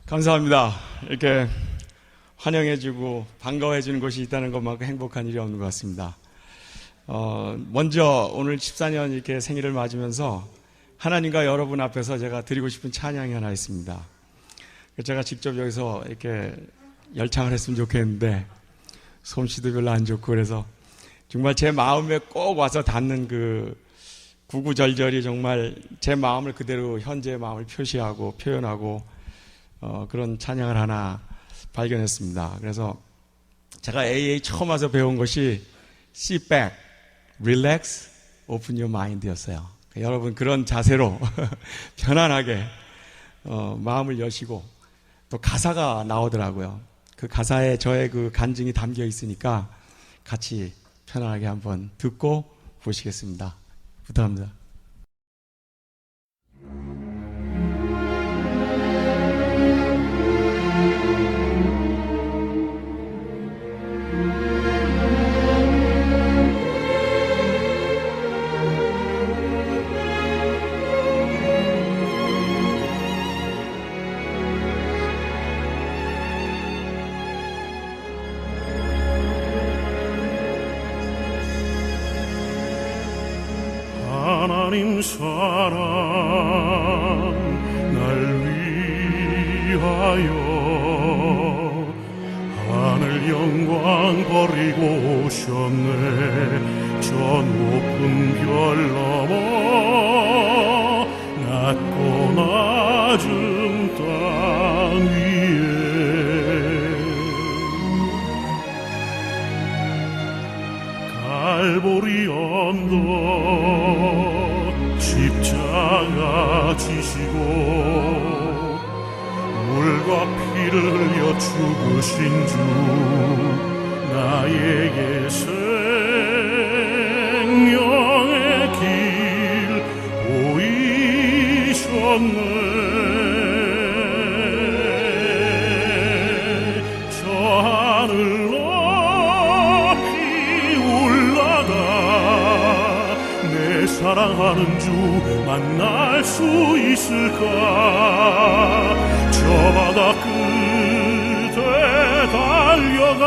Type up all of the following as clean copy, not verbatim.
감사합니다. 이렇게 환영해주고 반가워해주는 곳이 있다는 것만큼 행복한 일이 없는 것 같습니다. 먼저 오늘 14년 이렇게 생일을 맞으면서 하나님과 여러분 앞에서 제가 드리고 싶은 찬양이 하나 있습니다. 제가 직접 여기서 이렇게 열창을 했으면 좋겠는데 솜씨도 별로 안 좋고 그래서 정말 제 마음에 꼭 와서 닿는 그 구구절절이 정말 제 마음을 그대로 현재의 마음을 표시하고 표현하고 그런 찬양을 하나 발견했습니다. 그래서 제가 AA 처음 와서 배운 것이 Sit back, relax, open your mind 였어요. 여러분 그런 자세로 편안하게 마음을 여시고 또 가사가 나오더라고요. 그 가사에 저의 그 간증이 담겨 있으니까 같이 편안하게 한번 듣고 보시겠습니다. 부탁합니다. 하나님 사랑 날 위하여 하늘 영광 버리고 오셨네. 저 높은 별 넘어 낮고 낮은 땅 위에 갈보리 언덕 십자가 지시고 물과 피를 흘려 죽으신 주 나에게 생명의 길 보이셨네. 저 하늘 높이 올라가 내 사랑하는 주 만날 수 있을까. 저 바다 끝에 달려가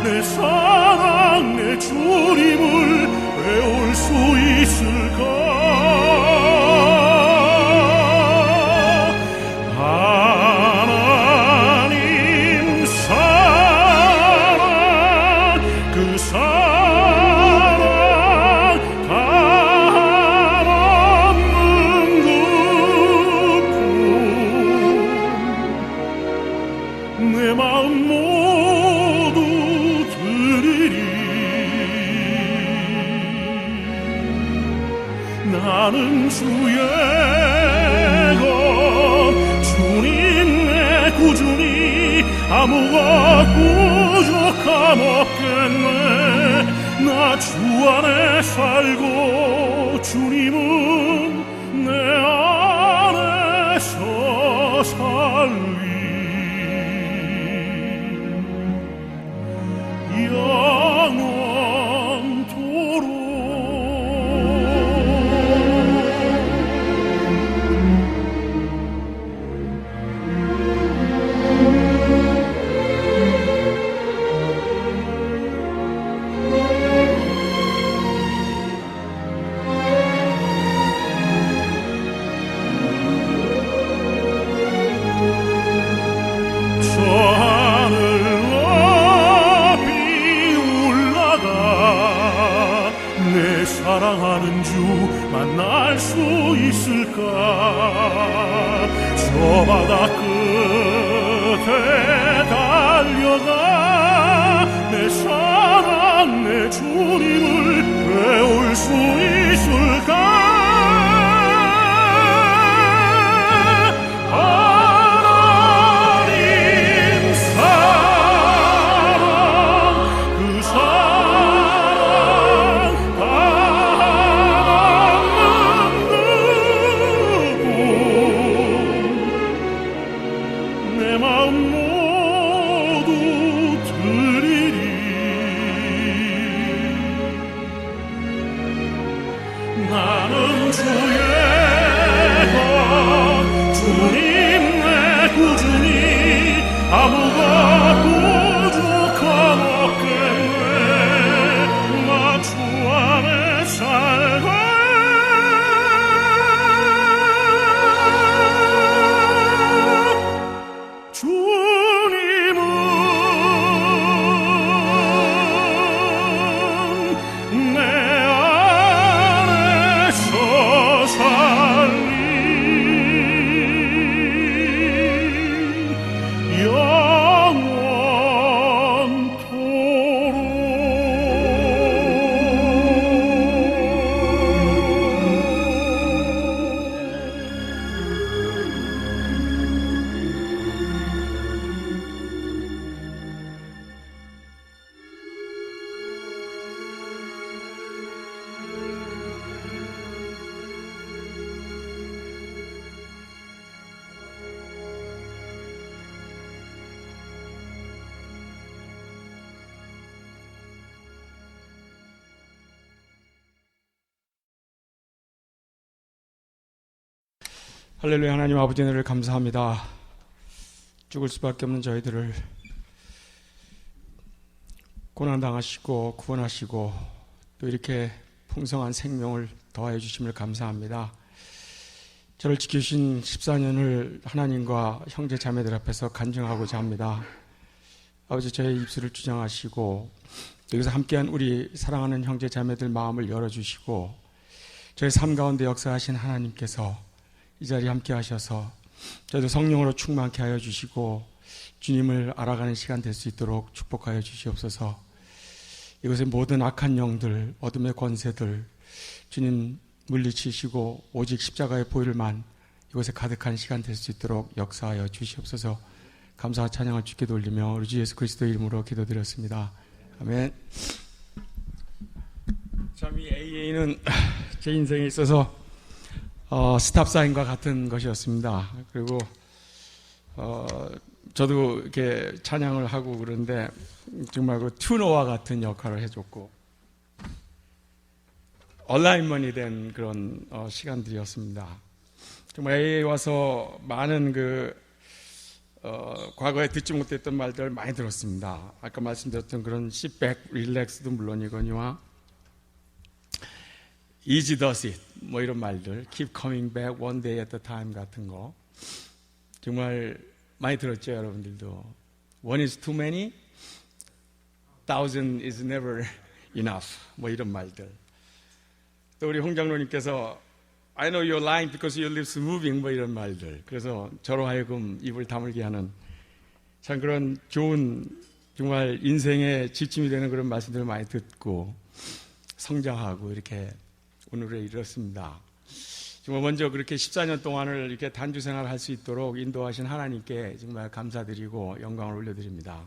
내 사랑 내 주님을 배울 수 있을까. 하나님 사랑 그 사랑 한없는 그품 내 마음 모두 드리리. 나는 주의 것 주님 내 구주니 아무가 부족함 없겠네. 나 주 안에 살고 주님은 내 안에서 살리. 영원토록 사랑하는 주 만날 수 있을까. 저 바다 끝에 달려가 내 사랑 내 주님을 배울 수 있을까. 하나님 사랑 그 나는 주의 것 주님 내 꾸준히 아무가 부족하겠네. 나 주 안에 살고 주님은 내 안에서 살리 할렐루야. 하나님 아버지 은혜를 감사합니다. 죽을 수밖에 없는 저희들을 고난당하시고 구원하시고 또 이렇게 풍성한 생명을 더하여 주심을 감사합니다. 저를 지키신 14년을 하나님과 형제 자매들 앞에서 간증하고자 합니다. 아버지, 저의 입술을 주장하시고 여기서 함께한 우리 사랑하는 형제 자매들 마음을 열어주시고 저의 삶 가운데 역사하신 하나님께서 이 자리에 함께 하셔서 저도 성령으로 충만케 하여 주시고 주님을 알아가는 시간 될 수 있도록 축복하여 주시옵소서. 이곳의 모든 악한 영들, 어둠의 권세들 주님 물리치시고 오직 십자가의 보혈만 이곳에 가득한 시간 될 수 있도록 역사하여 주시옵소서. 감사와 찬양을 주께 돌리며 우리 주 예수 그리스도의 이름으로 기도드렸습니다. 아멘. 참, 이 AA는 제 인생에 있어서 스탑사인과 같은 것이었습니다. 그리고 저도 이렇게 찬양을 하고 그런데 정말 그 튜너와 같은 역할을 해줬고 얼라인먼이 된 그런 시간들이었습니다. 정말 AA에 와서 많은 과거에 듣지 못했던 말들을 많이 들었습니다. 아까 말씀드렸던 그런 sit back, relax도 물론이거니와 easy does it 뭐 이런 말들, keep coming back one day at a time 같은 거 정말 많이 들었죠. 여러분들도 one is too many, thousand is never enough 뭐 이런 말들. 또 우리 홍 장로님께서 I know you're lying because your lips moving 뭐 이런 말들. 그래서 저로 하여금 입을 다물게 하는 참 그런 좋은 정말 인생의 지침이 되는 그런 말씀들을 많이 듣고 성장하고 이렇게 오늘에 이르렀습니다. 정말 먼저 그렇게 14년 동안을 이렇게 단주 생활을 할 수 있도록 인도하신 하나님께 정말 감사드리고 영광을 올려드립니다.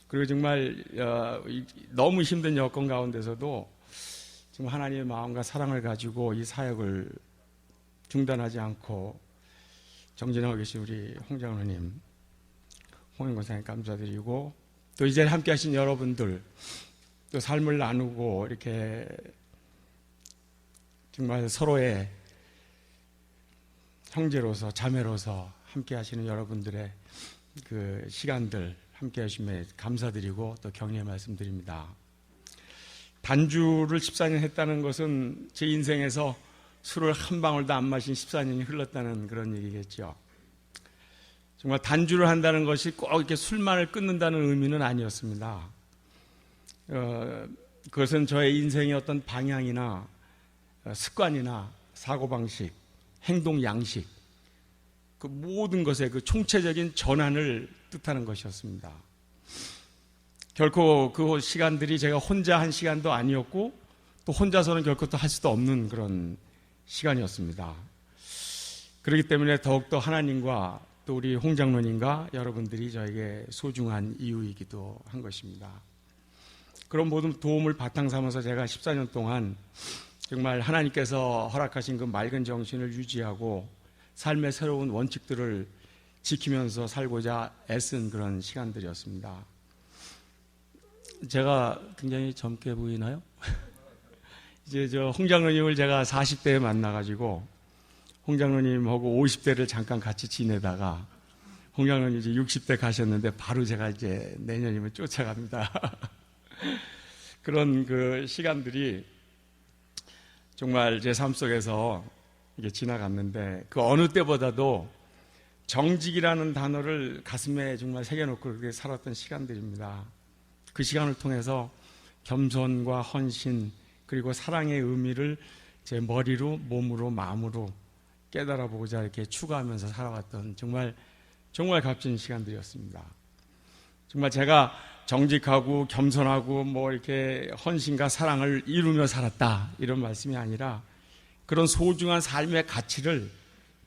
그리고 정말 너무 힘든 여건 가운데서도 정말 하나님의 마음과 사랑을 가지고 이 사역을 중단하지 않고 정진하고 계신 우리 홍 장로님, 홍인 권사님 감사드리고 또 이제 함께 하신 여러분들 또 삶을 나누고 이렇게 정말 서로의 형제로서 자매로서 함께 하시는 여러분들의 그 시간들 함께 하심에 감사드리고 또 격려의 말씀드립니다. 단주를 14년 했다는 것은 제 인생에서 술을 한 방울도 안 마신 14년이 흘렀다는 그런 얘기겠죠. 정말 단주를 한다는 것이 꼭 이렇게 술만을 끊는다는 의미는 아니었습니다. 그것은 저의 인생의 어떤 방향이나 습관이나 사고방식, 행동 양식, 그 모든 것의 그 총체적인 전환을 뜻하는 것이었습니다. 결코 그 시간들이 제가 혼자 한 시간도 아니었고 또 혼자서는 결코 또 할 수도 없는 그런 시간이었습니다. 그렇기 때문에 더욱더 하나님과 또 우리 홍 장로님과 여러분들이 저에게 소중한 이유이기도 한 것입니다. 그런 모든 도움을 바탕 삼아서 제가 14년 동안 정말 하나님께서 허락하신 그 맑은 정신을 유지하고 삶의 새로운 원칙들을 지키면서 살고자 애쓴 그런 시간들이었습니다. 제가 굉장히 젊게 보이나요? 이제 저 홍 장로님을 제가 40대에 만나가지고 홍 장로님하고 50대를 잠깐 같이 지내다가 홍장로님 이제 60대 가셨는데 바로 제가 이제 내년이면 쫓아갑니다. 그런 그 시간들이 정말 제 삶 속에서 이게 지나갔는데 그 어느 때보다도 정직이라는 단어를 가슴에 정말 새겨놓고 그렇게 살았던 시간들입니다. 그 시간을 통해서 겸손과 헌신 그리고 사랑의 의미를 제 머리로 몸으로 마음으로 깨달아보고자 이렇게 추구하면서 살아왔던 정말 값진 시간들이었습니다. 정말 제가 정직하고 겸손하고 뭐 이렇게 헌신과 사랑을 이루며 살았다 이런 말씀이 아니라 그런 소중한 삶의 가치를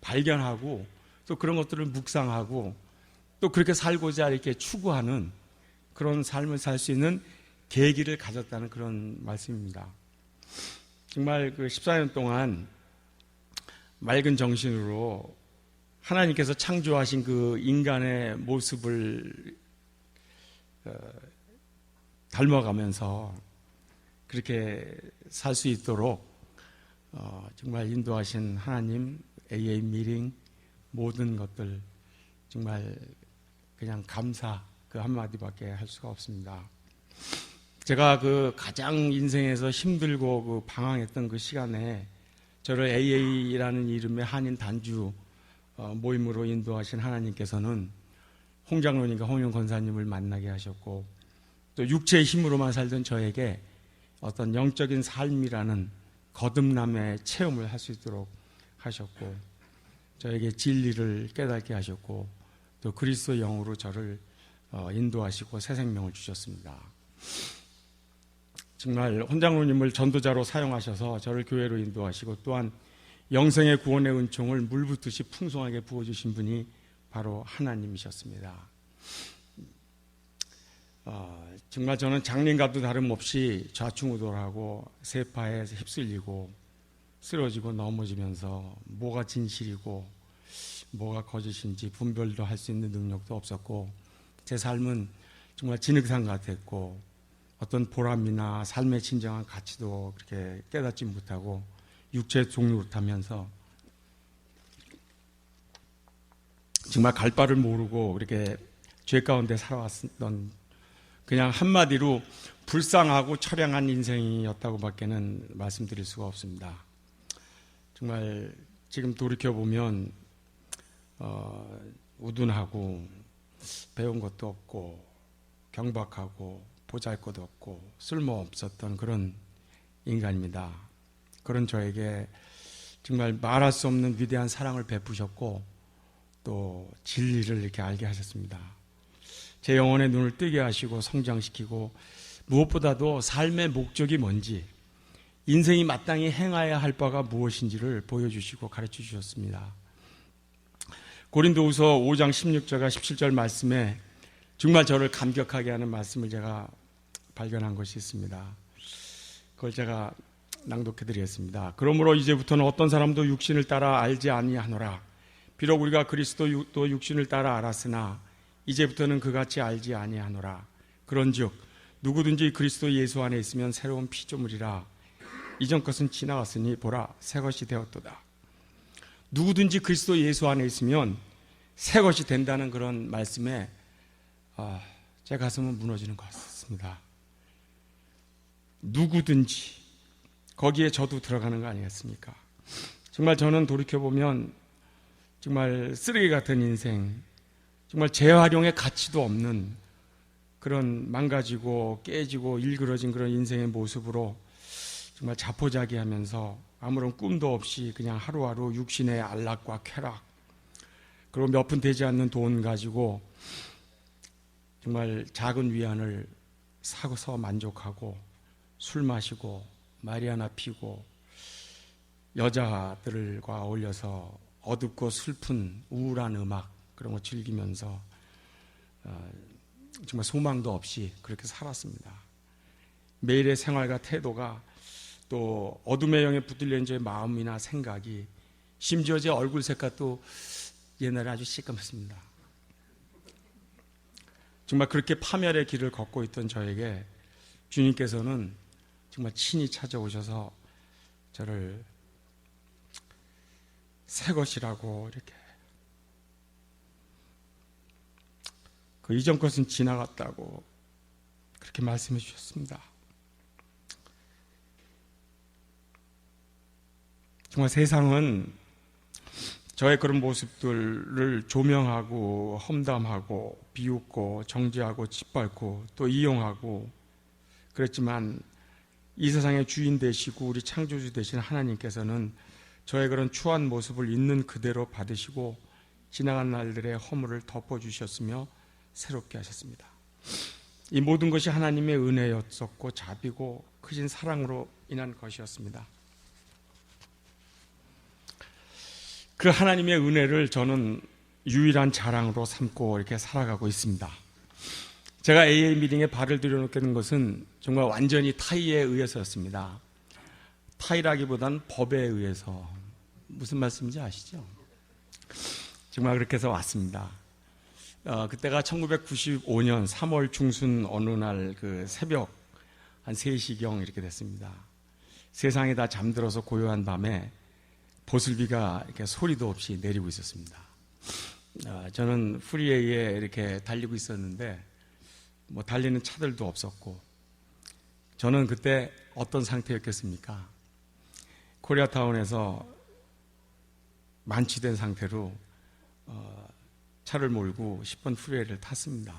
발견하고 또 그런 것들을 묵상하고 또 그렇게 살고자 이렇게 추구하는 그런 삶을 살 수 있는 계기를 가졌다는 그런 말씀입니다. 정말 그 14년 동안 맑은 정신으로 하나님께서 창조하신 그 인간의 모습을 닮아가면서 그렇게 살 수 있도록 정말 인도하신 하나님, AA 미팅 모든 것들 정말 그냥 감사 그 한마디밖에 할 수가 없습니다. 제가 그 가장 인생에서 힘들고 그 방황했던 그 시간에 저를 AA라는 이름의 한인 단주 모임으로 인도하신 하나님께서는 홍장로님과 홍영 권사님을 만나게 하셨고 또 육체의 힘으로만 살던 저에게 어떤 영적인 삶이라는 거듭남의 체험을 할 수 있도록 하셨고 저에게 진리를 깨닫게 하셨고 또 그리스도 영으로 저를 인도하시고 새 생명을 주셨습니다. 정말 홍장로님을 전도자로 사용하셔서 저를 교회로 인도하시고 또한 영생의 구원의 은총을 물붓듯이 풍성하게 부어주신 분이 바로 하나님이셨습니다. 정말 저는 장님과도 다름없이 좌충우돌하고 세파에 휩쓸리고 쓰러지고 넘어지면서 뭐가 진실이고 뭐가 거짓인지 분별도 할 수 있는 능력도 없었고 제 삶은 정말 진흙탕 같았고 어떤 보람이나 삶의 진정한 가치도 그렇게 깨닫지 못하고 육체의 종노릇하면서 정말 갈 바를 모르고 그렇게 죄 가운데 살아왔던 그냥 한마디로 불쌍하고 처량한 인생이었다고 밖에는 말씀드릴 수가 없습니다. 정말 지금 돌이켜보면 우둔하고 배운 것도 없고 경박하고 보잘것 없고 쓸모없었던 그런 인간입니다. 그런 저에게 정말 말할 수 없는 위대한 사랑을 베푸셨고 또 진리를 이렇게 알게 하셨습니다. 제 영혼의 눈을 뜨게 하시고 성장시키고 무엇보다도 삶의 목적이 뭔지 인생이 마땅히 행해야 할 바가 무엇인지를 보여주시고 가르쳐 주셨습니다. 고린도후서 5장 16절과 17절 말씀에 정말 저를 감격하게 하는 말씀을 제가 발견한 것이 있습니다. 그걸 제가 낭독해 드리겠습니다. 그러므로 이제부터는 어떤 사람도 육신을 따라 알지 아니하노라. 비록 우리가 그리스도도 육신을 따라 알았으나 이제부터는 그같이 알지 아니하노라. 그런즉 누구든지 그리스도 예수 안에 있으면 새로운 피조물이라. 이전 것은 지나갔으니 보라 새 것이 되었도다. 누구든지 그리스도 예수 안에 있으면 새 것이 된다는 그런 말씀에 제 가슴은 무너지는 것 같습니다. 누구든지 거기에 저도 들어가는 거 아니겠습니까? 정말 저는 돌이켜보면 정말 쓰레기 같은 인생, 정말 재활용의 가치도 없는 그런 망가지고 깨지고 일그러진 그런 인생의 모습으로 정말 자포자기하면서 아무런 꿈도 없이 그냥 하루하루 육신의 안락과 쾌락 그리고 몇 푼 되지 않는 돈 가지고 정말 작은 위안을 사고서 만족하고 술 마시고 마리아나 피고 여자들과 어울려서 어둡고 슬픈 우울한 음악 그런 거 즐기면서 정말 소망도 없이 그렇게 살았습니다. 매일의 생활과 태도가 또 어둠의 영에 붙들린 제 마음이나 생각이 심지어 제 얼굴 색깔도 옛날에 아주 시커멓습니다. 정말 그렇게 파멸의 길을 걷고 있던 저에게 주님께서는 정말 친히 찾아오셔서 저를 새 것이라고 이렇게 그 이전 것은 지나갔다고 그렇게 말씀해 주셨습니다. 정말 세상은 저의 그런 모습들을 조명하고 험담하고 비웃고 정죄하고 짓밟고 또 이용하고 그랬지만 이 세상의 주인 되시고 우리 창조주 되신 하나님께서는 저의 그런 추한 모습을 있는 그대로 받으시고 지나간 날들의 허물을 덮어주셨으며 새롭게 하셨습니다. 이 모든 것이 하나님의 은혜였었고 자비고 크신 사랑으로 인한 것이었습니다. 그 하나님의 은혜를 저는 유일한 자랑으로 삼고 이렇게 살아가고 있습니다. 제가 AA 미팅에 발을 들여놓게 된 것은 정말 완전히 타의에 의해서였습니다. 타의라기보다는 법에 의해서. 무슨 말씀인지 아시죠? 정말 그렇게 해서 왔습니다. 그때가 1995년 3월 중순 어느 날 그 새벽 한 3시경 이렇게 됐습니다. 세상이 다 잠들어서 고요한 밤에 보슬비가 이렇게 소리도 없이 내리고 있었습니다. 저는 프리웨이에 이렇게 달리고 있었는데 뭐 달리는 차들도 없었고 저는 그때 어떤 상태였겠습니까? 코리아타운에서 만취된 상태로 차를 몰고 10번 프리웨이를 탔습니다.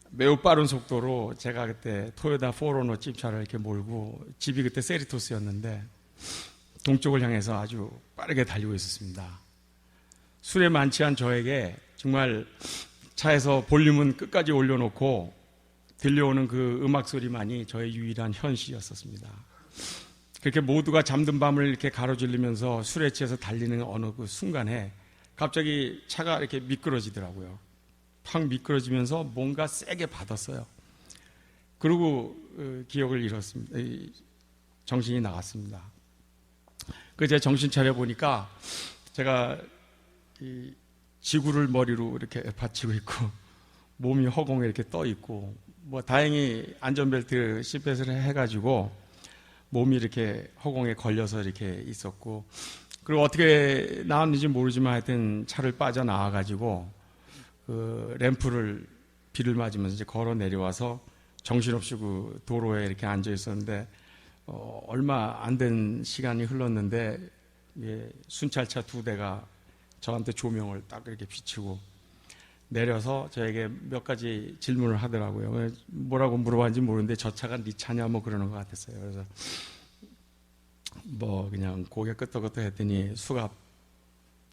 매우 빠른 속도로 제가 그때 토요타 4러너 집차를 이렇게 몰고 집이 그때 세리토스였는데 동쪽을 향해서 아주 빠르게 달리고 있었습니다. 술에 만취한 저에게 정말 차에서 볼륨은 끝까지 올려놓고 들려오는 그 음악 소리만이 저의 유일한 현시였었습니다. 그렇게 모두가 잠든 밤을 이렇게 가로질르면서 술에 취해서 달리는 어느 그 순간에 갑자기 차가 이렇게 미끄러지더라고요. 팍 미끄러지면서 뭔가 세게 받았어요. 그리고 기억을 잃었습니다. 정신이 나갔습니다. 제 정신 차려 보니까 제가 이 지구를 머리로 이렇게 받치고 있고 몸이 허공에 이렇게 떠 있고 뭐 다행히 안전벨트 시트벨트를 해가지고 몸이 이렇게 허공에 걸려서 이렇게 있었고 그리고 어떻게 나왔는지 모르지만 하여튼 차를 빠져나와가지고 그 램프를 비를 맞으면서 이제 걸어 내려와서 정신없이 그 도로에 이렇게 앉아 있었는데 얼마 안 된 시간이 흘렀는데 순찰차 2대가 저한테 조명을 딱 이렇게 비추고 내려서 저에게 몇 가지 질문을 하더라고요. 뭐라고 물어봤는지 모르는데 저 차가 네 차냐 뭐 그러는 것 같았어요. 그래서 뭐 그냥 고개 끄덕끄덕 했더니 수갑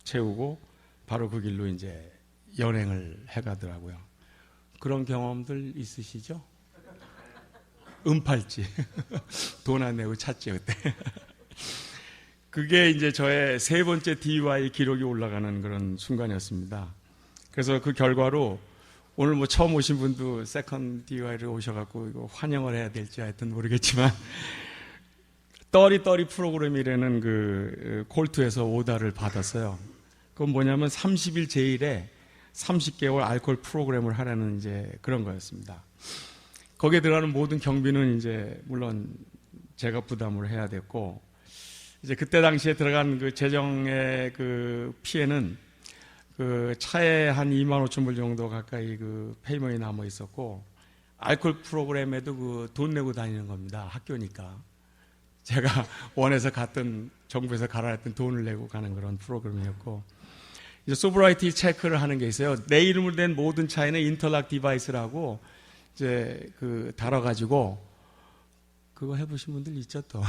채우고 바로 그 길로 이제 연행을 해가더라고요. 그런 경험들 있으시죠? 팔찌 돈 안 내고 찼지 그때. 그게 이제 저의 3번째 DUI 기록이 올라가는 그런 순간이었습니다. 그래서 그 결과로 오늘 뭐 처음 오신 분도 세컨 DUI를 오셔갖고 이거 환영을 해야 될지 하여튼 모르겠지만 떠리 프로그램이라는 그 콜트에서 오다를 받았어요. 그건 뭐냐면 30일 제일에 30개월 알코올 프로그램을 하라는 이제 그런 거였습니다. 거기에 들어가는 모든 경비는 이제 물론 제가 부담을 해야 됐고 이제 그때 당시에 들어간 그 재정의 그 피해는 그 차에 한 2만 5천 불 정도 가까이 그 페이먼이 남아 있었고 알코올 프로그램에도 그 돈 내고 다니는 겁니다. 학교니까. 제가 원해서 갔던 정부에서 가라 했던 돈을 내고 가는 그런 프로그램이었고 이제 소브라이티 체크를 하는 게 있어요. 내 이름으로 된 모든 차에는 인터락 디바이스라고 이제 그 달아가지고 그거 해보신 분들 있죠 또.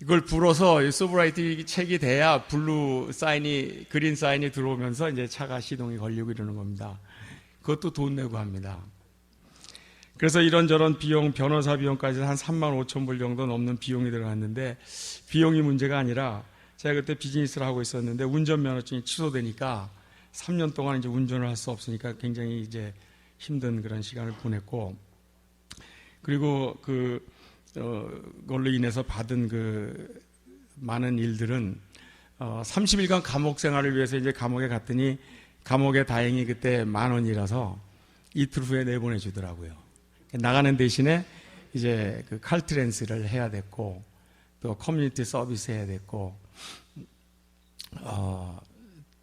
이걸 불어서 소브라이티 책이 돼야 블루 사인이 그린 사인이 들어오면서 이제 차가 시동이 걸리고 이러는 겁니다. 그것도 돈 내고 합니다. 그래서 이런저런 비용, 변호사 비용까지 한 3만 5천 불 정도 넘는 비용이 들어갔는데 비용이 문제가 아니라 제가 그때 비즈니스를 하고 있었는데 운전면허증이 취소되니까 3년 동안 이제 운전을 할 수 없으니까 굉장히 이제 힘든 그런 시간을 보냈고 그리고 그걸로 인해서 받은 그 많은 일들은 30일간 감옥 생활을 위해서 이제 감옥에 갔더니 감옥에 다행히 그때 10,000원이라서 이틀 후에 내보내 주더라고요. 나가는 대신에 이제 그 칼트랜스를 해야 됐고 또 커뮤니티 서비스 해야 됐고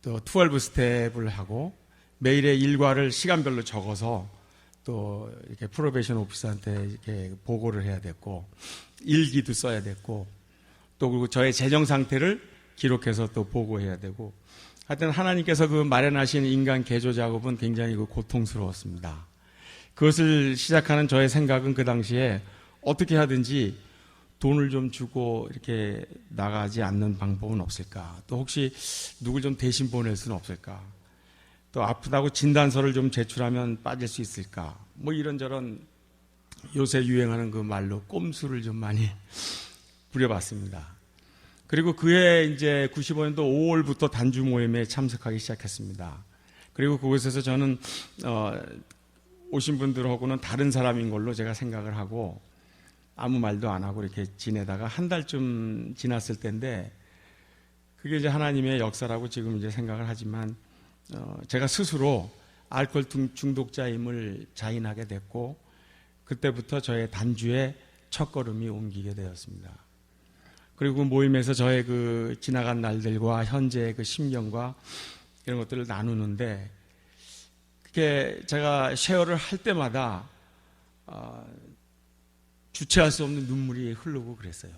또 12 스텝을 하고 매일의 일과를 시간별로 적어서 또 이렇게 프로베이션 오피서한테 이렇게 보고를 해야 됐고, 일기도 써야 됐고, 또 그리고 저의 재정 상태를 기록해서 또 보고해야 되고, 하여튼 하나님께서 그 마련하신 인간 개조 작업은 굉장히 고통스러웠습니다. 그것을 시작하는 저의 생각은 그 당시에 어떻게 하든지 돈을 좀 주고 이렇게 나가지 않는 방법은 없을까? 또 혹시 누굴 좀 대신 보낼 수는 없을까? 또 아프다고 진단서를 좀 제출하면 빠질 수 있을까? 뭐 이런저런 요새 유행하는 그 말로 꼼수를 좀 많이 부려봤습니다. 그리고 그해 이제 95년도 5월부터 단주 모임에 참석하기 시작했습니다. 그리고 그곳에서 저는 오신 분들하고는 다른 사람인 걸로 제가 생각을 하고 아무 말도 안 하고 이렇게 지내다가 한 달쯤 지났을 때인데, 그게 이제 하나님의 역사라고 지금 이제 생각을 하지만 제가 스스로 알코올 중독자임을 자인하게 됐고, 그때부터 저의 단주의 첫걸음이 옮기게 되었습니다. 그리고 모임에서 저의 그 지나간 날들과 현재의 그 심경과 이런 것들을 나누는데, 그게 제가 쉐어를 할 때마다 주체할 수 없는 눈물이 흐르고 그랬어요.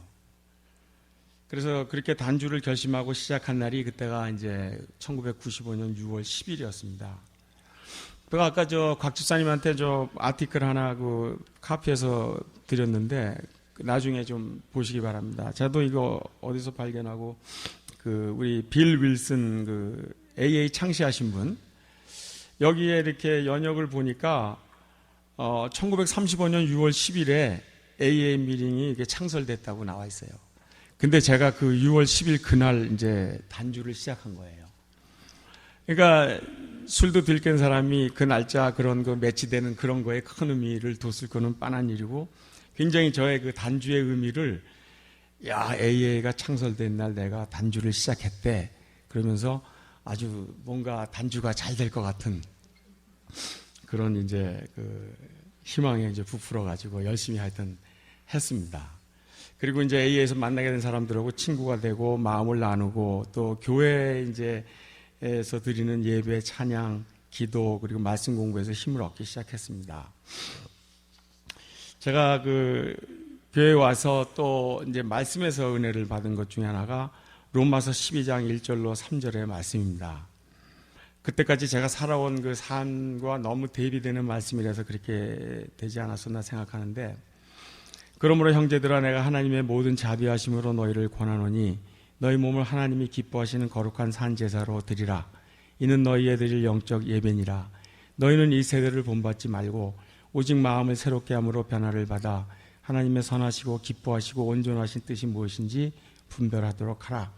그래서 그렇게 단주를 결심하고 시작한 날이 그때가 이제 1995년 6월 10일이었습니다. 제가 아까 곽 집사님한테 아티클 하나 그 카피해서 드렸는데 나중에 좀 보시기 바랍니다. 저도 이거 어디서 발견하고 그 우리 빌 윌슨 그 AA 창시하신 분, 여기에 이렇게 연역을 보니까 1935년 6월 10일에 AA 미팅이 이렇게 창설됐다고 나와 있어요. 근데 제가 그 6월 10일 그날 이제 단주를 시작한 거예요. 그러니까 술도 들깬 사람이 그 날짜 그런 거 매치되는 그런 거에 큰 의미를 뒀을 거는 뻔한 일이고, 굉장히 저의 그 단주의 의미를, 야, AA가 창설된 날 내가 단주를 시작했대, 그러면서 아주 뭔가 단주가 잘 될 것 같은 그런 이제 그 희망에 이제 부풀어 가지고 열심히 하여튼 했습니다. 그리고 이제 AA에서 만나게 된 사람들하고 친구가 되고 마음을 나누고, 또 교회 이제 에서 드리는 예배, 찬양, 기도, 그리고 말씀 공부에서 힘을 얻기 시작했습니다. 제가 그 교회에 와서 또 이제 말씀에서 은혜를 받은 것 중에 하나가 로마서 12장 1절로 3절의 말씀입니다. 그때까지 제가 살아온 그 삶과 너무 대비되는 말씀이라서 그렇게 되지 않았었나 생각하는데, 그러므로 형제들아, 내가 하나님의 모든 자비하심으로 너희를 권하노니 너희 몸을 하나님이 기뻐하시는 거룩한 산 제사로 드리라. 이는 너희의 드릴 영적 예배니라. 너희는 이 세대를 본받지 말고 오직 마음을 새롭게 함으로 변화를 받아 하나님의 선하시고 기뻐하시고 온전하신 뜻이 무엇인지 분별하도록 하라.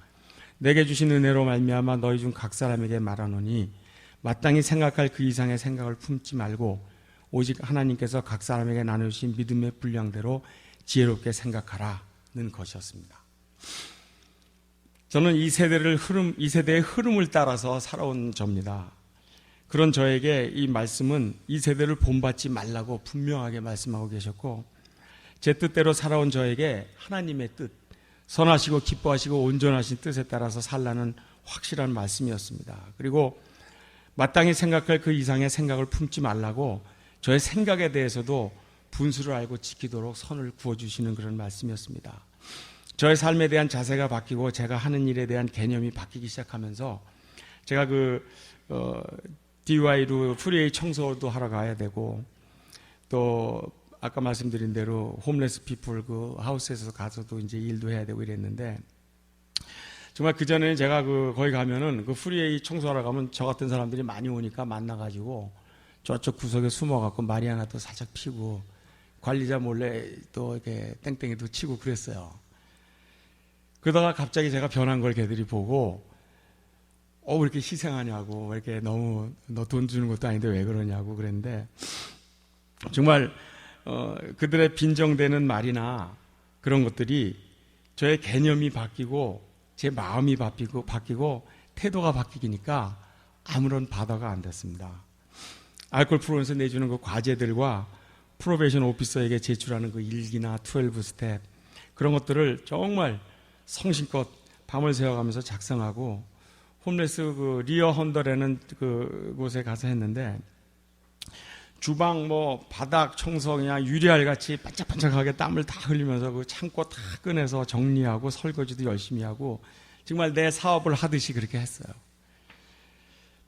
내게 주신 은혜로 말미암아 너희 중 각 사람에게 말하노니 마땅히 생각할 그 이상의 생각을 품지 말고 오직 하나님께서 각 사람에게 나누신 믿음의 분량대로 지혜롭게 생각하라는 것이었습니다. 저는 이 세대의 흐름을 따라서 살아온 접니다. 그런 저에게 이 말씀은 이 세대를 본받지 말라고 분명하게 말씀하고 계셨고, 제 뜻대로 살아온 저에게 하나님의 뜻, 선하시고 기뻐하시고 온전하신 뜻에 따라서 살라는 확실한 말씀이었습니다. 그리고 마땅히 생각할 그 이상의 생각을 품지 말라고 저의 생각에 대해서도 분수를 알고 지키도록 선을 구워주시는 그런 말씀이었습니다. 저의 삶에 대한 자세가 바뀌고 제가 하는 일에 대한 개념이 바뀌기 시작하면서, 제가 DY로 프리웨이 청소도 하러 가야 되고, 또 아까 말씀드린 대로 홈레스 피플 그 하우스에서 가서도 이제 일도 해야 되고 이랬는데, 정말 그전에는 제가 거기 가면은 그 프리웨이 청소하러 가면 저 같은 사람들이 많이 오니까 만나가지고 저쪽 구석에 숨어갖고 말이 하나 또 살짝 피고 관리자 몰래 또 이렇게 땡땡이도 치고 그랬어요. 그러다가 갑자기 제가 변한 걸 걔들이 보고, 왜 이렇게 희생하냐고, 왜 이렇게 너무 너 돈 주는 것도 아닌데 왜 그러냐고 그랬는데, 정말 그들의 빈정대는 말이나 그런 것들이 저의 개념이 바뀌고 제 마음이 바뀌고 태도가 바뀌니까 아무런 바다가 안 됐습니다. 알코올 프로그램에서 내주는 그 과제들과 프로베이션 오피서에게 제출하는 그 일기나 12 스텝, 그런 것들을 정말 성심껏 밤을 새워가면서 작성하고 홈레스 그 리어 헌더라는 그 곳에 가서 했는데, 주방 뭐 바닥 청소 그냥 유리알 같이 반짝반짝하게 땀을 다 흘리면서 그 창고 다 꺼내서 정리하고 설거지도 열심히 하고 정말 내 사업을 하듯이 그렇게 했어요.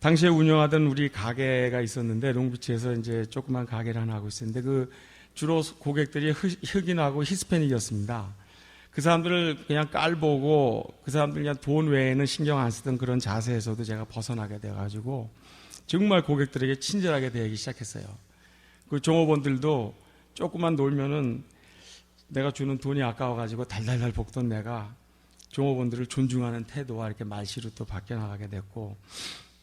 당시에 운영하던 우리 가게가 있었는데 롱비치에서 이제 조그만 가게를 하나 하고 있었는데 그 주로 고객들이 흑인하고 히스패닉이었습니다. 그 사람들을 그냥 깔보고 그 사람들 그냥 돈 외에는 신경 안 쓰던 그런 자세에서도 제가 벗어나게 돼가지고 정말 고객들에게 친절하게 대하기 시작했어요. 그 종업원들도 조금만 놀면은 내가 주는 돈이 아까워가지고 달달달 볶던 내가 종업원들을 존중하는 태도와 이렇게 말씨로 또 바뀌어 나가게 됐고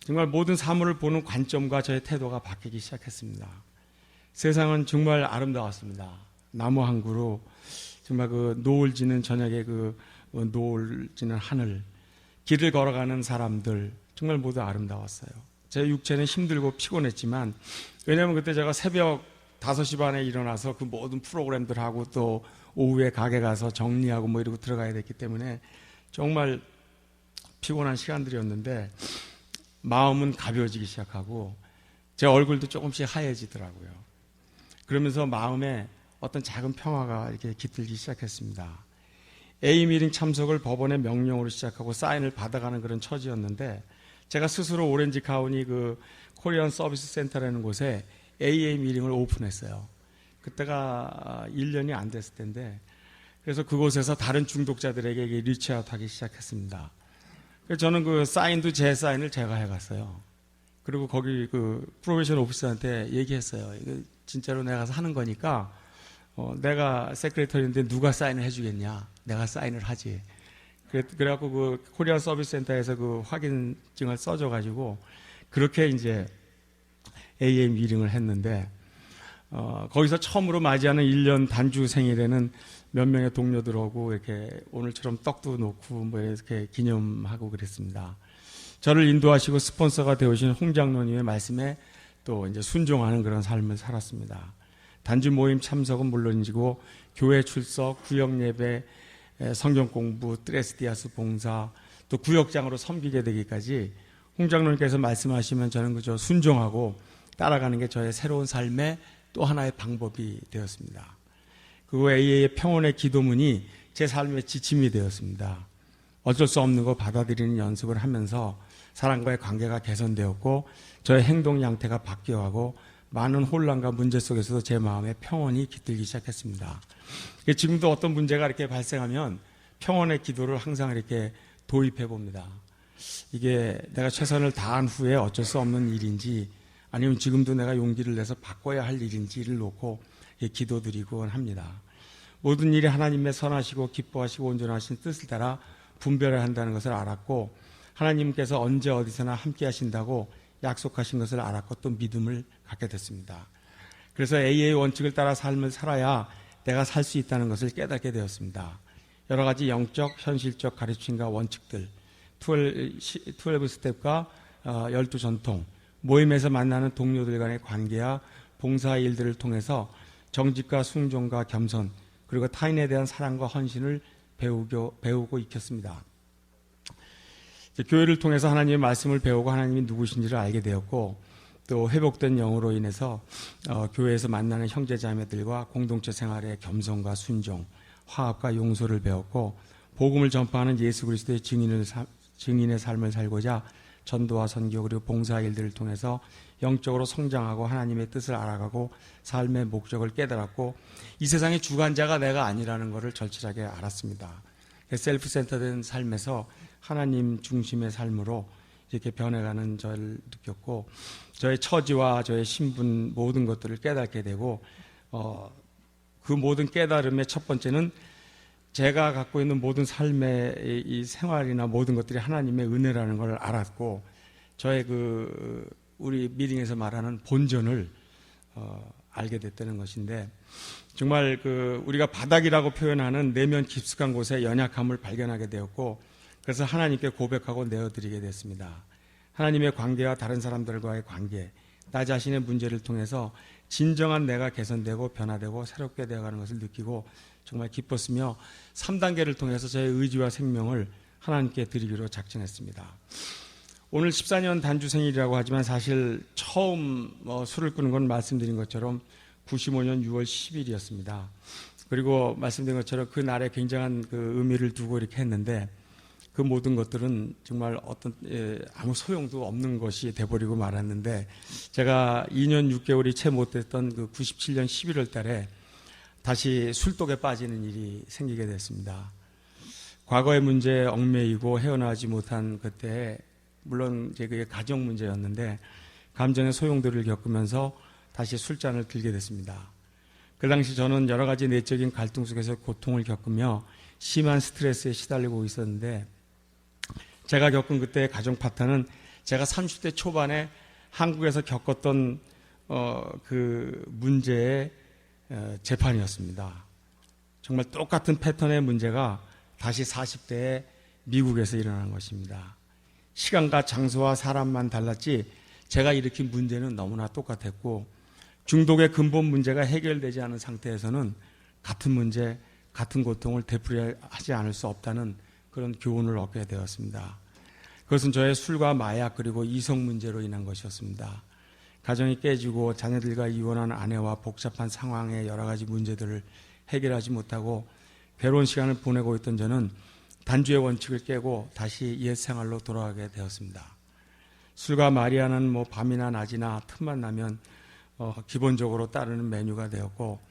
정말 모든 사물을 보는 관점과 저의 태도가 바뀌기 시작했습니다. 세상은 정말 아름다웠습니다. 나무 한 그루, 정말 그 노을 지는 저녁에 그 노을 지는 하늘, 길을 걸어가는 사람들 정말 모두 아름다웠어요. 제 육체는 힘들고 피곤했지만 왜냐하면 그때 제가 새벽 5시 반에 일어나서 그 모든 프로그램들 하고 또 오후에 가게 가서 정리하고 뭐 이러고 들어가야 됐기 때문에 정말 피곤한 시간들이었는데 마음은 가벼워지기 시작하고 제 얼굴도 조금씩 하얘지더라고요. 그러면서 마음에 어떤 작은 평화가 이렇게 깃들기 시작했습니다. A 미팅 참석을 법원의 명령으로 시작하고 사인을 받아가는 그런 처지였는데 제가 스스로 오렌지 카운티 그 코리안 서비스 센터라는 곳에 AA 미팅을 오픈했어요. 그때가 1년이 안 됐을 텐데 그래서 그곳에서 다른 중독자들에게 리치아웃하기 시작했습니다. 그래서 저는 그 사인도 제 사인을 제가 해갔어요. 그리고 거기 그 프로베이션 오피서한테 얘기했어요. 이거 진짜로 내가 가서 하는 거니까 내가 세크레터리인데 누가 사인을 해주겠냐? 내가 사인을 하지. 그래갖고 그 코리안 서비스 센터에서 그 확인증을 써줘가지고 그렇게 이제 AA 미팅을 했는데 거기서 처음으로 맞이하는 1년 단주 생일에는 몇 명의 동료들하고 이렇게 오늘처럼 떡도 놓고 뭐 이렇게 기념하고 그랬습니다. 저를 인도하시고 스폰서가 되어주신 홍 장로님의 말씀에 또 이제 순종하는 그런 삶을 살았습니다. 단주 모임 참석은 물론이고 교회 출석, 구역 예배, 성경 공부, 트레스디아스 봉사, 또 구역장으로 섬기게 되기까지 홍 장로님께서 말씀하시면 저는 그저 순종하고 따라가는 게 저의 새로운 삶의 또 하나의 방법이 되었습니다. 그 AA의 평온의 기도문이 제 삶의 지침이 되었습니다. 어쩔 수 없는 거 받아들이는 연습을 하면서 사람과의 관계가 개선되었고 저의 행동 양태가 바뀌어가고 많은 혼란과 문제 속에서도 제 마음에 평온이 깃들기 시작했습니다. 지금도 어떤 문제가 이렇게 발생하면 평온의 기도를 항상 이렇게 도입해 봅니다. 이게 내가 최선을 다한 후에 어쩔 수 없는 일인지 아니면 지금도 내가 용기를 내서 바꿔야 할 일인지를 놓고 기도드리곤 합니다. 모든 일이 하나님의 선하시고 기뻐하시고 온전하신 뜻을 따라 분별해야 한다는 것을 알았고 하나님께서 언제 어디서나 함께 하신다고 약속하신 것을 알았고 또 믿음을 갖게 됐습니다. 그래서 AA 원칙을 따라 삶을 살아야 내가 살 수 있다는 것을 깨닫게 되었습니다. 여러 가지 영적, 현실적 가르침과 원칙들, 12 스텝과 12 전통, 모임에서 만나는 동료들 간의 관계와 봉사 일들을 통해서 정직과 순종과 겸손, 그리고 타인에 대한 사랑과 헌신을 배우고 익혔습니다. 교회를 통해서 하나님의 말씀을 배우고 하나님이 누구신지를 알게 되었고 또 회복된 영으로 인해서 교회에서 만나는 형제자매들과 공동체 생활의 겸손과 순종, 화합과 용서를 배웠고 복음을 전파하는 예수 그리스도의 증인의 삶을 살고자 전도와 선교 그리고 봉사 일들을 통해서 영적으로 성장하고 하나님의 뜻을 알아가고 삶의 목적을 깨달았고 이 세상의 주관자가 내가 아니라는 것을 절실하게 알았습니다. 셀프 센터된 삶에서 하나님 중심의 삶으로 이렇게 변해가는 저를 느꼈고 저의 처지와 저의 신분 모든 것들을 깨닫게 되고 그 모든 깨달음의 첫 번째는 제가 갖고 있는 모든 삶의 이 생활이나 모든 것들이 하나님의 은혜라는 걸 알았고 저의 우리 미팅에서 말하는 본전을 알게 됐다는 것인데 정말 우리가 바닥이라고 표현하는 내면 깊숙한 곳에 연약함을 발견하게 되었고 그래서 하나님께 고백하고 내어드리게 됐습니다. 하나님의 관계와 다른 사람들과의 관계, 나 자신의 문제를 통해서 진정한 내가 개선되고 변화되고 새롭게 되어가는 것을 느끼고 정말 기뻤으며 3단계를 통해서 저의 의지와 생명을 하나님께 드리기로 작정했습니다. 오늘 14년 단주 생일이라고 하지만 사실 처음 술을 끄는 건 말씀드린 것처럼 95년 6월 10일이었습니다. 그리고 말씀드린 것처럼 그 날에 굉장한 그 의미를 두고 이렇게 했는데 그 모든 것들은 정말 아무 소용도 없는 것이 돼버리고 말았는데 제가 2년 6개월이 채 못 됐던 그 97년 11월 달에 다시 술독에 빠지는 일이 생기게 됐습니다. 과거의 문제에 얽매이고 헤어나지 못한 그때 물론 이제 그게 가정 문제였는데 감정의 소용돌이를 겪으면서 다시 술잔을 들게 됐습니다. 그 당시 저는 여러 가지 내적인 갈등 속에서 고통을 겪으며 심한 스트레스에 시달리고 있었는데 제가 겪은 그때의 가정 파탄은 제가 30대 초반에 한국에서 겪었던 그 문제의 재판이었습니다. 정말 똑같은 패턴의 문제가 다시 40대에 미국에서 일어난 것입니다. 시간과 장소와 사람만 달랐지 제가 일으킨 문제는 너무나 똑같았고 중독의 근본 문제가 해결되지 않은 상태에서는 같은 문제, 같은 고통을 되풀이하지 않을 수 없다는 그런 교훈을 얻게 되었습니다. 그것은 저의 술과 마약 그리고 이성 문제로 인한 것이었습니다. 가정이 깨지고 자녀들과 이혼한 아내와 복잡한 상황의 여러 가지 문제들을 해결하지 못하고 괴로운 시간을 보내고 있던 저는 단주의 원칙을 깨고 다시 옛 생활로 돌아가게 되었습니다. 술과 마리아는 밤이나 낮이나 틈만 나면 기본적으로 따르는 메뉴가 되었고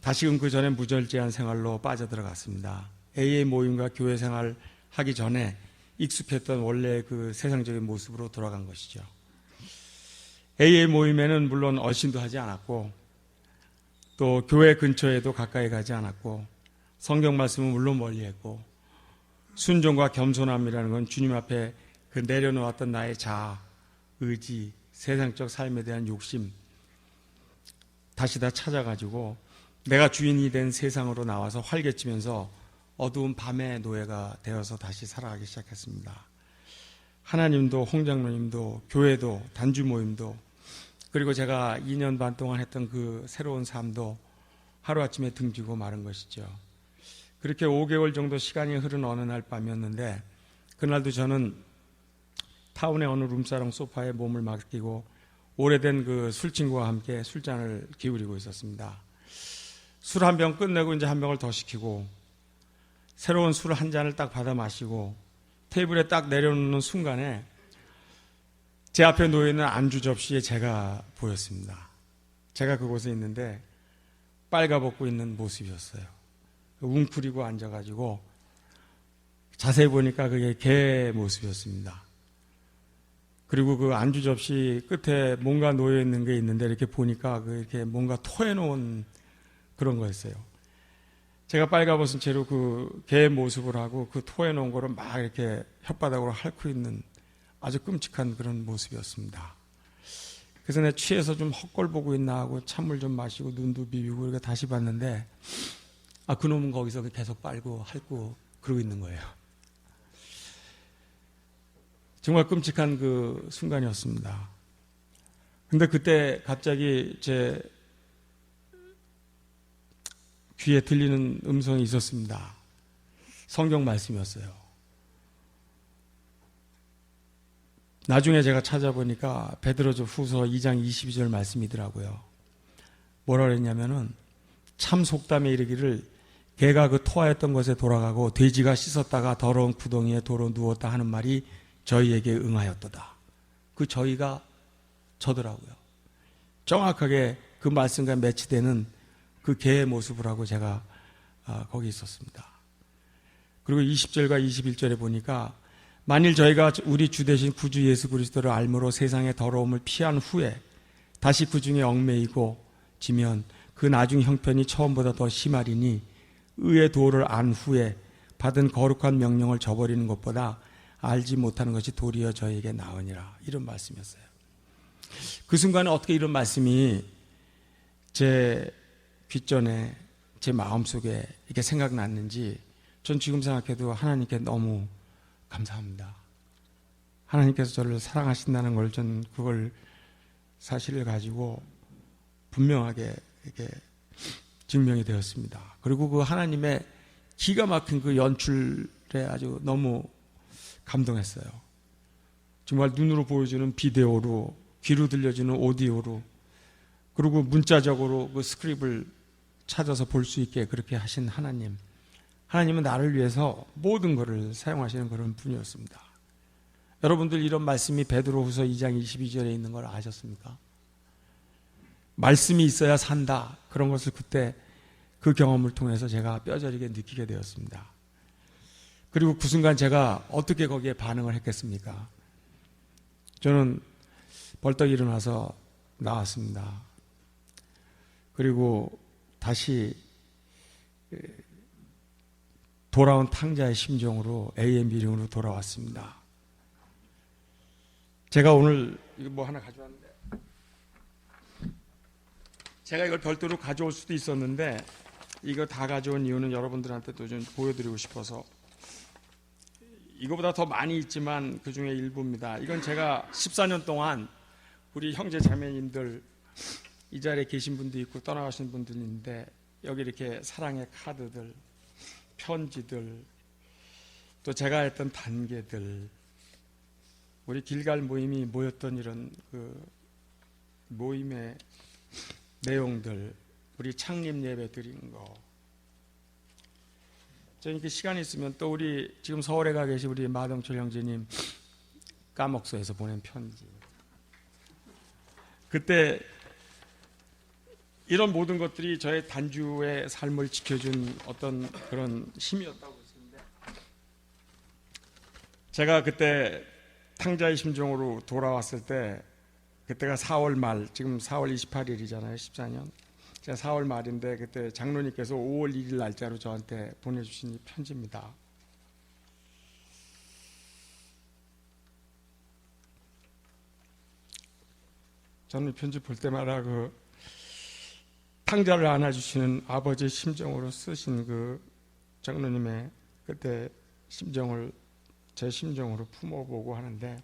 다시금 그 전에 무절제한 생활로 빠져들어갔습니다. AA 모임과 교회 생활 하기 전에 익숙했던 원래 그 세상적인 모습으로 돌아간 것이죠. AA 모임에는 물론 얼씬도 하지 않았고 또 교회 근처에도 가까이 가지 않았고 성경 말씀은 물론 멀리했고 순종과 겸손함이라는 건 주님 앞에 그 내려놓았던 나의 자아, 의지, 세상적 삶에 대한 욕심 다시 다 찾아가지고 내가 주인이 된 세상으로 나와서 활개치면서 어두운 밤의 노예가 되어서 다시 살아가기 시작했습니다. 하나님도 홍장로님도 교회도 단주 모임도 그리고 제가 2년 반 동안 했던 그 새로운 삶도 하루아침에 등지고 마른 것이죠. 그렇게 5개월 정도 시간이 흐른 어느 날 밤이었는데 그날도 저는 타운의 어느 룸사롱 소파에 몸을 맡기고 오래된 그 술친구와 함께 술잔을 기울이고 있었습니다. 술 한 병 끝내고 이제 한 병을 더 시키고 새로운 술 한 잔을 딱 받아 마시고 테이블에 딱 내려놓는 순간에 제 앞에 놓여있는 안주 접시에 제가 보였습니다. 제가 그곳에 있는데 빨가벗고 있는 모습이었어요. 웅크리고 앉아가지고 자세히 보니까 그게 개 모습이었습니다. 그리고 그 안주 접시 끝에 뭔가 놓여있는 게 있는데 이렇게 보니까 이렇게 뭔가 토해놓은 그런 거였어요. 제가 빨가벗은 채로 그 개 모습을 하고 그 토해놓은 거를 막 이렇게 혓바닥으로 핥고 있는 아주 끔찍한 그런 모습이었습니다. 그래서 내가 취해서 좀 헛걸 보고 있나 하고 찬물 좀 마시고 눈도 비비고 이렇게 다시 봤는데 그놈은 거기서 계속 빨고 핥고 그러고 있는 거예요. 정말 끔찍한 그 순간이었습니다. 근데 그때 갑자기 제 귀에 들리는 음성이 있었습니다. 성경 말씀이었어요. 나중에 제가 찾아보니까 베드로전서 2장 22절 말씀이더라고요. 뭐라 그랬냐면은 참 속담에 이르기를 개가 그 토하였던 것에 돌아가고 돼지가 씻었다가 더러운 구덩이에 도로 누웠다 하는 말이 저희에게 응하였도다. 그 저희가 저더라고요. 정확하게 그 말씀과 매치되는 그 개의 모습을 하고 제가 거기 있었습니다. 그리고 20절과 21절에 보니까 만일 저희가 우리 주 되신 구주 예수 그리스도를 알므로 세상의 더러움을 피한 후에 다시 그 중에 얽매이고 지면 그 나중 형편이 처음보다 더 심하리니 의의 도를 안 후에 받은 거룩한 명령을 저버리는 것보다 알지 못하는 것이 도리어 저에게 나으니라. 이런 말씀이었어요. 그 순간에 어떻게 이런 말씀이 제 귓전에 제 마음속에 이렇게 생각났는지 전 지금 생각해도 하나님께 너무 감사합니다. 하나님께서 저를 사랑하신다는 걸 전 그걸 사실을 가지고 분명하게 이렇게 증명이 되었습니다. 그리고 그 하나님의 기가 막힌 그 연출에 아주 너무 감동했어요. 정말 눈으로 보여주는 비디오로, 귀로 들려주는 오디오로, 그리고 문자적으로 그 스크립을 찾아서 볼 수 있게 그렇게 하신 하나님. 하나님은 나를 위해서 모든 것을 사용하시는 그런 분이었습니다. 여러분들 이런 말씀이 베드로후서 2장 22절에 있는 걸 아셨습니까? 말씀이 있어야 산다. 그런 것을 그때 그 경험을 통해서 제가 뼈저리게 느끼게 되었습니다. 그리고 그 순간 제가 어떻게 거기에 반응을 했겠습니까? 저는 벌떡 일어나서 나왔습니다. 그리고 다시 돌아온 탕자의 심정으로 AMB링으로 돌아왔습니다. 제가 오늘 이거 뭐 하나 가져왔는데, 제가 이걸 별도로 가져올 수도 있었는데 이거 다 가져온 이유는 여러분들한테도 좀 보여드리고 싶어서, 이거보다 더 많이 있지만 그 중에 일부입니다. 이건 제가 14년 동안 우리 형제 자매님들, 이 자리에 계신 분도 있고 떠나가신 분도 있는데, 여기 이렇게 사랑의 카드들, 편지들, 또 제가 했던 단계들, 우리 길갈 모임이 모였던 이런 그 모임의 내용들, 우리 창립 예배 드린 거, 저는 이렇게 시간이 있으면 또 우리 지금 서울에 가 계신 우리 마동철 형제님 까목소에서 보낸 편지, 그때 이런 모든 것들이 저의 단주의 삶을 지켜준 어떤 그런 힘이었다고 했는데, 제가 그때 탕자의 심정으로 돌아왔을 때, 그때가 4월 말, 지금 4월 28일이잖아요, 14년. 제가 4월 말인데 그때 장로님께서 5월 1일 날짜로 저한테 보내주신 이 편지입니다. 저는 이 편지 볼 때마다 그 탕자를 안아주시는 아버지의 심정으로 쓰신 그 장로님의 그때 심정을 제 심정으로 품어보고 하는데,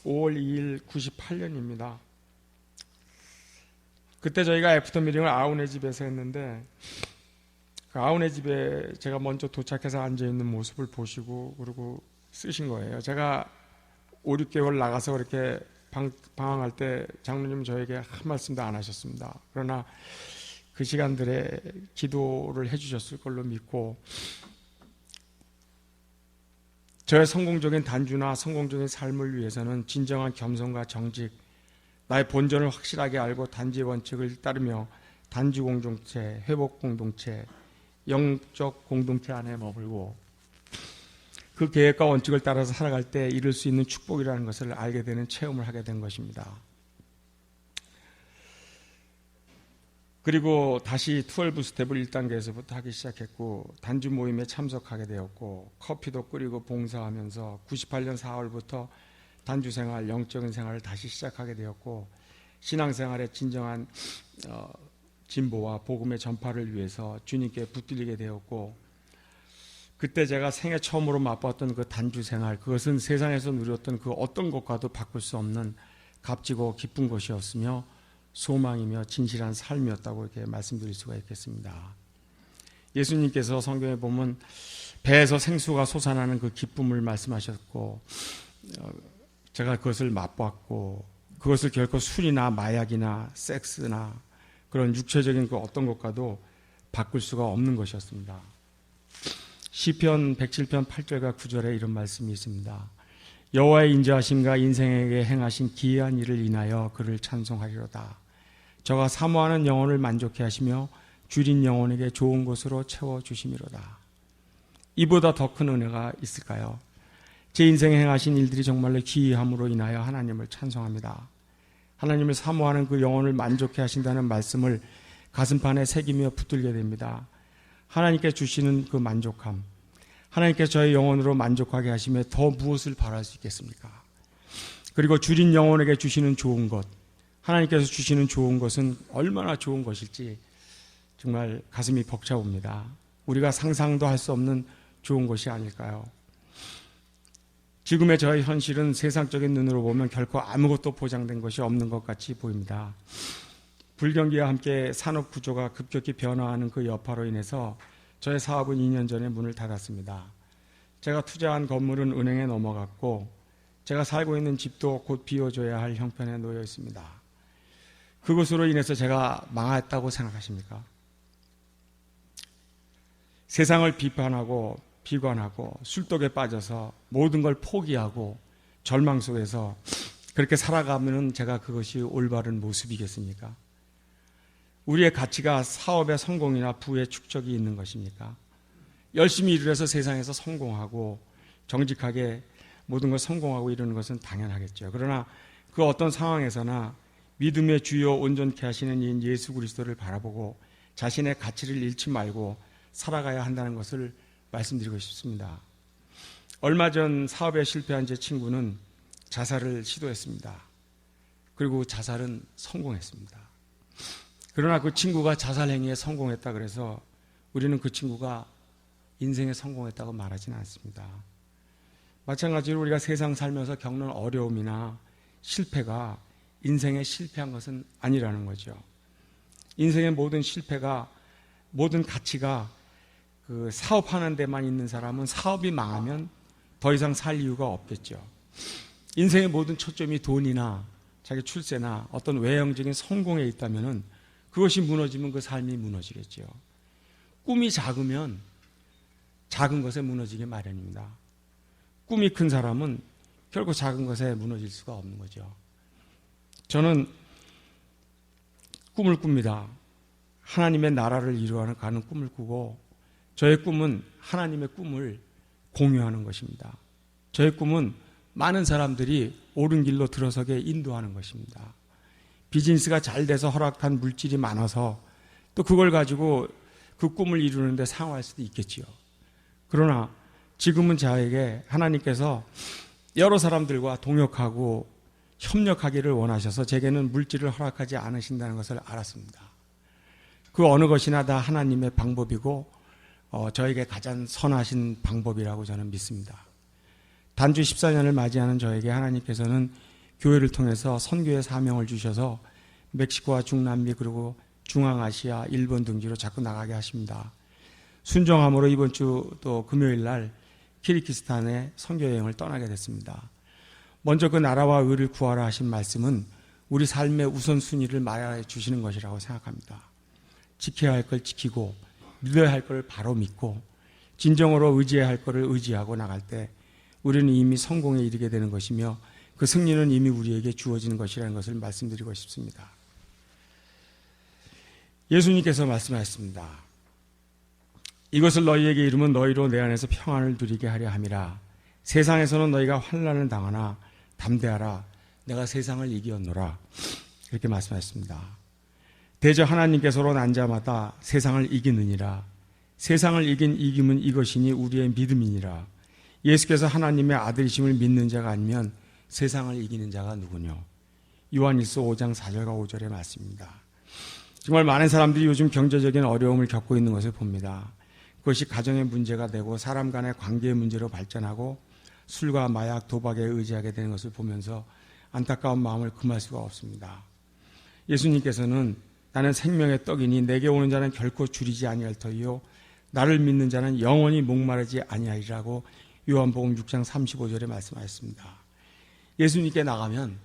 5월 2일 98년입니다. 그때 저희가 애프터 미팅을 아우네 집에서 했는데, 그 아우네 집에 제가 먼저 도착해서 앉아있는 모습을 보시고 그리고 쓰신 거예요. 제가 5, 6개월 나가서 그렇게 방황할 때 장로님은 저에게 한 말씀도 안 하셨습니다. 그러나 그 시간들에 기도를 해주셨을 걸로 믿고, 저의 성공적인 단주나 성공적인 삶을 위해서는 진정한 겸손과 정직, 나의 본전을 확실하게 알고 단지의 원칙을 따르며 단주 공동체, 회복 공동체, 영적 공동체 안에 머물고 그 계획과 원칙을 따라서 살아갈 때 이룰 수 있는 축복이라는 것을 알게 되는 체험을 하게 된 것입니다. 그리고 다시 12 스텝을 1단계에서부터 하기 시작했고, 단주 모임에 참석하게 되었고, 커피도 끓이고 봉사하면서 98년 4월부터 단주 생활, 영적인 생활을 다시 시작하게 되었고, 신앙생활의 진정한 진보와 복음의 전파를 위해서 주님께 붙들리게 되었고, 그때 제가 생애 처음으로 맛보았던 그 단주 생활, 그것은 세상에서 누렸던 그 어떤 것과도 바꿀 수 없는 값지고 기쁜 것이었으며 소망이며 진실한 삶이었다고 이렇게 말씀드릴 수가 있겠습니다. 예수님께서 성경에 보면 배에서 생수가 솟아나는 그 기쁨을 말씀하셨고, 제가 그것을 맛보았고, 그것을 결코 술이나 마약이나 섹스나 그런 육체적인 그 어떤 것과도 바꿀 수가 없는 것이었습니다. 시편 107편 8절과 9절에 이런 말씀이 있습니다. 여호와의 인자하심과 인생에게 행하신 기이한 일을 인하여 그를 찬송하리로다. 저가 사모하는 영혼을 만족해 하시며 줄인 영혼에게 좋은 것으로 채워주심이로다. 이보다 더 큰 은혜가 있을까요? 제 인생에 행하신 일들이 정말로 기이함으로 인하여 하나님을 찬송합니다. 하나님을 사모하는 그 영혼을 만족해 하신다는 말씀을 가슴판에 새기며 붙들게 됩니다. 하나님께 주시는 그 만족함, 하나님께 저의 영혼으로 만족하게 하시며 더 무엇을 바랄 수 있겠습니까? 그리고 줄인 영혼에게 주시는 좋은 것, 하나님께서 주시는 좋은 것은 얼마나 좋은 것일지 정말 가슴이 벅차옵니다. 우리가 상상도 할 수 없는 좋은 것이 아닐까요? 지금의 저의 현실은 세상적인 눈으로 보면 결코 아무것도 보장된 것이 없는 것 같이 보입니다. 불경기와 함께 산업 구조가 급격히 변화하는 그 여파로 인해서 저의 사업은 2년 전에 문을 닫았습니다. 제가 투자한 건물은 은행에 넘어갔고, 제가 살고 있는 집도 곧 비워줘야 할 형편에 놓여 있습니다. 그것으로 인해서 제가 망했다고 생각하십니까? 세상을 비판하고 비관하고 술독에 빠져서 모든 걸 포기하고 절망 속에서 그렇게 살아가면 제가 그것이 올바른 모습이겠습니까? 우리의 가치가 사업의 성공이나 부의 축적이 있는 것입니까? 열심히 일을 해서 세상에서 성공하고 정직하게 모든 걸 성공하고 이러는 것은 당연하겠죠. 그러나 그 어떤 상황에서나 믿음의 주요 온전케 하시는 이인 예수 그리스도를 바라보고 자신의 가치를 잃지 말고 살아가야 한다는 것을 말씀드리고 싶습니다. 얼마 전 사업에 실패한 제 친구는 자살을 시도했습니다. 그리고 자살은 성공했습니다. 그러나 그 친구가 자살 행위에 성공했다 그래서 우리는 그 친구가 인생에 성공했다고 말하지는 않습니다. 마찬가지로 우리가 세상 살면서 겪는 어려움이나 실패가 인생에 실패한 것은 아니라는 거죠. 인생의 모든 실패가, 모든 가치가 그 사업하는 데만 있는 사람은 사업이 망하면 더 이상 살 이유가 없겠죠. 인생의 모든 초점이 돈이나 자기 출세나 어떤 외형적인 성공에 있다면은 그것이 무너지면 그 삶이 무너지겠죠. 꿈이 작으면 작은 것에 무너지기 마련입니다. 꿈이 큰 사람은 결코 작은 것에 무너질 수가 없는 거죠. 저는 꿈을 꿉니다. 하나님의 나라를 이루어가는 꿈을 꾸고 저의 꿈은 하나님의 꿈을 공유하는 것입니다. 저의 꿈은 많은 사람들이 옳은 길로 들어서게 인도하는 것입니다. 비즈니스가 잘 돼서 허락한 물질이 많아서 또 그걸 가지고 그 꿈을 이루는데 상호할 수도 있겠지요. 그러나 지금은 저에게 하나님께서 여러 사람들과 동역하고 협력하기를 원하셔서 제게는 물질을 허락하지 않으신다는 것을 알았습니다. 그 어느 것이나 다 하나님의 방법이고 저에게 가장 선하신 방법이라고 저는 믿습니다. 단주 14년을 맞이하는 저에게 하나님께서는 교회를 통해서 선교의 사명을 주셔서 멕시코와 중남미 그리고 중앙아시아, 일본 등지로 자꾸 나가게 하십니다. 순종함으로 이번 주 또 금요일 날 키르기스탄의 선교 여행을 떠나게 됐습니다. 먼저 그 나라와 의를 구하라 하신 말씀은 우리 삶의 우선순위를 말해 주시는 것이라고 생각합니다. 지켜야 할 걸 지키고 믿어야 할 걸 바로 믿고 진정으로 의지해야 할 것을 의지하고 나갈 때 우리는 이미 성공에 이르게 되는 것이며 그 승리는 이미 우리에게 주어지는 것이라는 것을 말씀드리고 싶습니다. 예수님께서 말씀하셨습니다. 이것을 너희에게 이루면 너희로 내 안에서 평안을 누리게 하려 함이라. 세상에서는 너희가 환난을 당하나 담대하라. 내가 세상을 이기었노라. 이렇게 말씀하셨습니다. 대저 하나님께서로 난 자마다 세상을 이기느니라. 세상을 이긴 이김은 이것이니 우리의 믿음이니라. 예수께서 하나님의 아들이심을 믿는 자가 아니면 세상을 이기는 자가 누구뇨? 요한일서 5장 4절과 5절의 말씀입니다. 정말 많은 사람들이 요즘 경제적인 어려움을 겪고 있는 것을 봅니다. 그것이 가정의 문제가 되고 사람 간의 관계의 문제로 발전하고 술과 마약, 도박에 의지하게 되는 것을 보면서 안타까운 마음을 금할 수가 없습니다. 예수님께서는 나는 생명의 떡이니 내게 오는 자는 결코 줄이지 아니할 터이요 나를 믿는 자는 영원히 목마르지 아니하리라고 요한복음 6장 35절에 말씀하셨습니다. 예수님께 나가면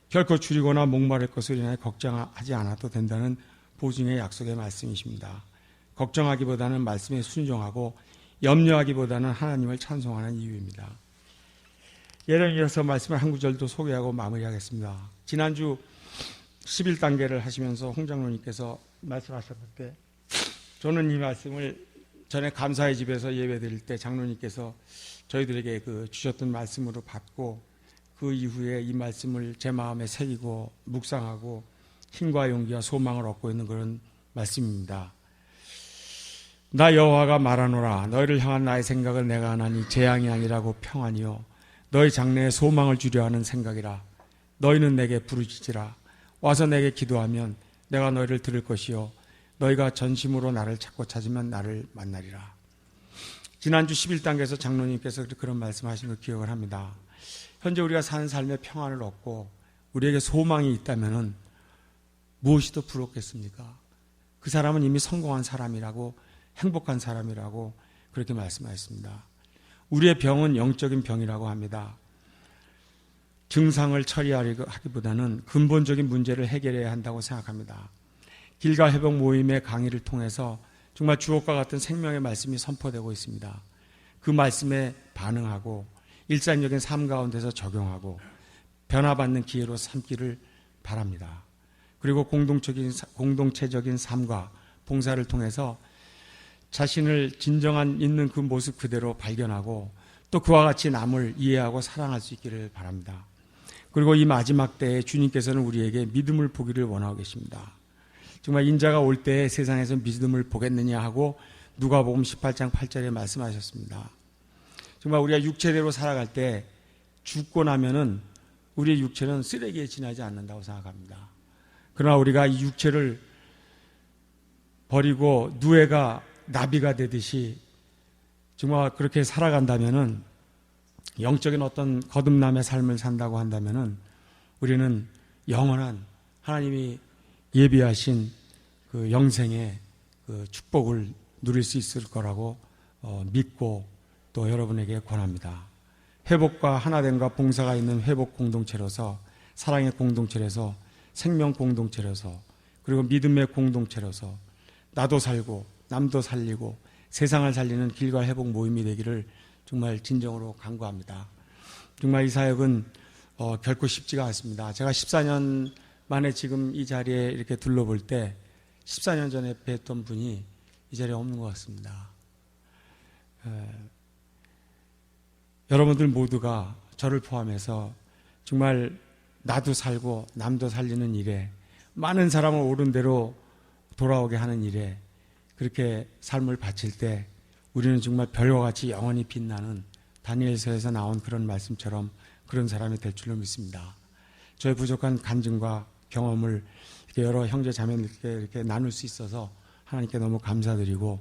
결코 줄이거나 목마를 것을 인하여 걱정하지 않아도 된다는 보증의 약속의 말씀이십니다. 걱정하기보다는 말씀에 순종하고 염려하기보다는 하나님을 찬송하는 이유입니다. 예를 들어서 말씀을 한 구절도 소개하고 마무리하겠습니다. 지난주 11단계를 하시면서 홍 장로님께서 말씀하셨는데 저는 이 말씀을 전에 감사의 집에서 예배 드릴 때 장로님께서 저희들에게 주셨던 말씀으로 받고 그 이후에 이 말씀을 제 마음에 새기고 묵상하고 힘과 용기와 소망을 얻고 있는 그런 말씀입니다. 나 여호와가 말하노라. 너희를 향한 나의 생각은 내가 하나니 재앙이 아니라고 평안이요 너희 장래에 소망을 주려 하는 생각이라. 너희는 내게 부르짖으라. 와서 내게 기도하면 내가 너희를 들을 것이요 너희가 전심으로 나를 찾고 찾으면 나를 만나리라. 지난주 11단계에서 장로님께서 그런 말씀하신 걸 기억을 합니다. 현재 우리가 사는 삶에 평안을 얻고 우리에게 소망이 있다면 무엇이 더 부럽겠습니까? 그 사람은 이미 성공한 사람이라고 행복한 사람이라고 그렇게 말씀하셨습니다. 우리의 병은 영적인 병이라고 합니다. 증상을 처리하기보다는 근본적인 문제를 해결해야 한다고 생각합니다. 길가 회복 모임의 강의를 통해서 정말 주옥과 같은 생명의 말씀이 선포되고 있습니다. 그 말씀에 반응하고 일상적인 삶 가운데서 적용하고 변화받는 기회로 삼기를 바랍니다. 그리고 공동체적인 삶과 봉사를 통해서 자신을 진정한 있는 그 모습 그대로 발견하고 또 그와 같이 남을 이해하고 사랑할 수 있기를 바랍니다. 그리고 이 마지막 때에 주님께서는 우리에게 믿음을 보기를 원하고 계십니다. 정말 인자가 올 때에 세상에서 믿음을 보겠느냐 하고 누가복음 18장 8절에 말씀하셨습니다. 정말 우리가 육체대로 살아갈 때 죽고 나면은 우리의 육체는 쓰레기에 지나지 않는다고 생각합니다. 그러나 우리가 이 육체를 버리고 누에가 나비가 되듯이 정말 그렇게 살아간다면은 영적인 어떤 거듭남의 삶을 산다고 한다면은 우리는 영원한 하나님이 예비하신 그 영생의 그 축복을 누릴 수 있을 거라고 믿고 또 여러분에게 권합니다. 회복과 하나됨과 봉사가 있는 회복 공동체로서, 사랑의 공동체로서, 생명 공동체로서, 그리고 믿음의 공동체로서 나도 살고 남도 살리고 세상을 살리는 길과 회복 모임이 되기를 정말 진정으로 간구합니다. 정말 이 사역은 결코 쉽지가 않습니다. 제가 14년 만에 지금 이 자리에 이렇게 둘러볼 때 14년 전에 뵀던 분이 이 자리에 없는 것 같습니다. 여러분들 모두가 저를 포함해서 정말 나도 살고 남도 살리는 일에, 많은 사람을 옳은 대로 돌아오게 하는 일에 그렇게 삶을 바칠 때 우리는 정말 별과 같이 영원히 빛나는 다니엘서에서 나온 그런 말씀처럼 그런 사람이 될 줄로 믿습니다. 저의 부족한 간증과 경험을 이렇게 여러 형제 자매들께 이렇게 나눌 수 있어서 하나님께 너무 감사드리고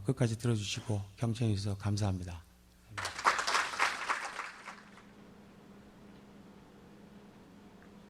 끝까지 들어주시고 경청해 주셔서 감사합니다.